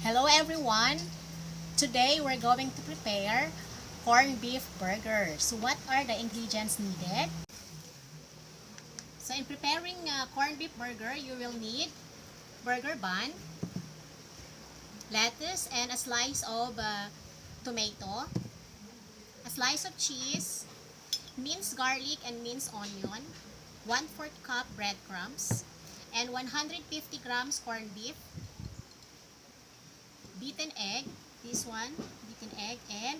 Hello everyone! Today we're going to prepare corned beef burger. So what are the ingredients needed? So in preparing corned beef burger, you will need burger bun, lettuce and a slice of tomato, a slice of cheese, minced garlic and minced onion, 1/4 cup breadcrumbs, and 150 grams corned beef, beaten egg, this one, beaten egg, and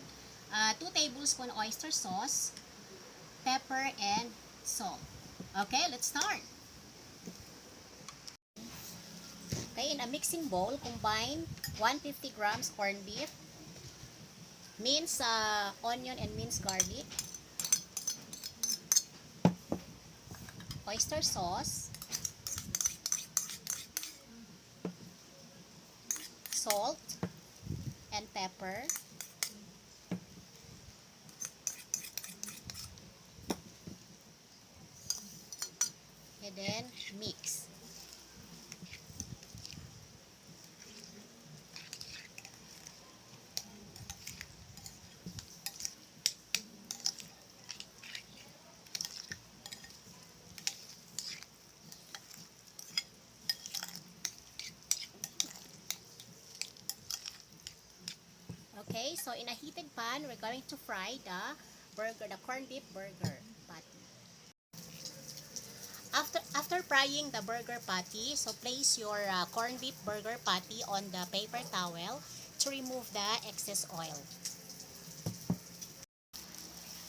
2 tablespoon oyster sauce, pepper, and salt. Okay, let's start. Okay, in a mixing bowl, combine 150 grams corned beef, minced onion and minced garlic, oyster sauce, salt, and pepper, and then mix. Okay, so in a heated pan, we're going to fry the corned beef burger patty. After frying the burger patty, so place your corned beef burger patty on the paper towel to remove the excess oil.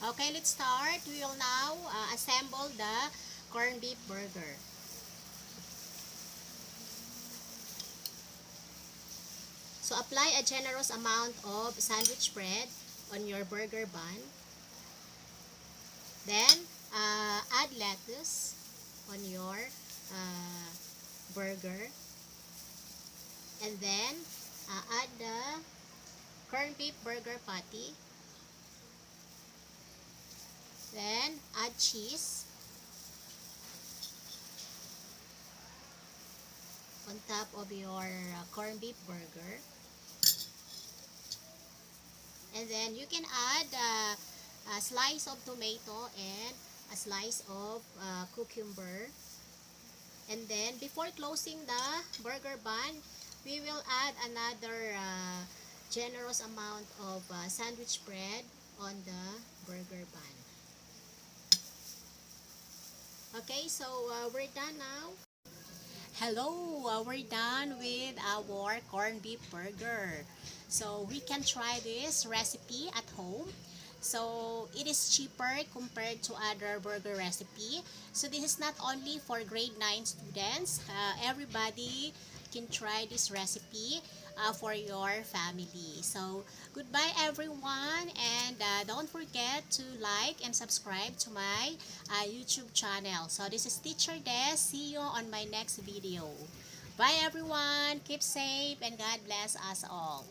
Okay, let's start. We will now assemble the corned beef burger. So apply a generous amount of sandwich bread on your burger bun. Then add lettuce on your burger. And then add the corned beef burger patty. Then add cheese on top of your corned beef burger. And then you can add a slice of tomato and a slice of cucumber. And then before closing the burger bun, we will add another generous amount of sandwich bread on the burger bun. Okay, so we're done now. Hello, we're done with our corned beef burger. So we can try this recipe at home. So it is cheaper compared to other burger recipe. So this is not only for grade 9 students. Everybody can try this recipe for your family. So goodbye everyone, and don't forget to like and subscribe to my YouTube channel. So this is Teacher Des. See you on my next video. Bye everyone. Keep safe and God bless us all.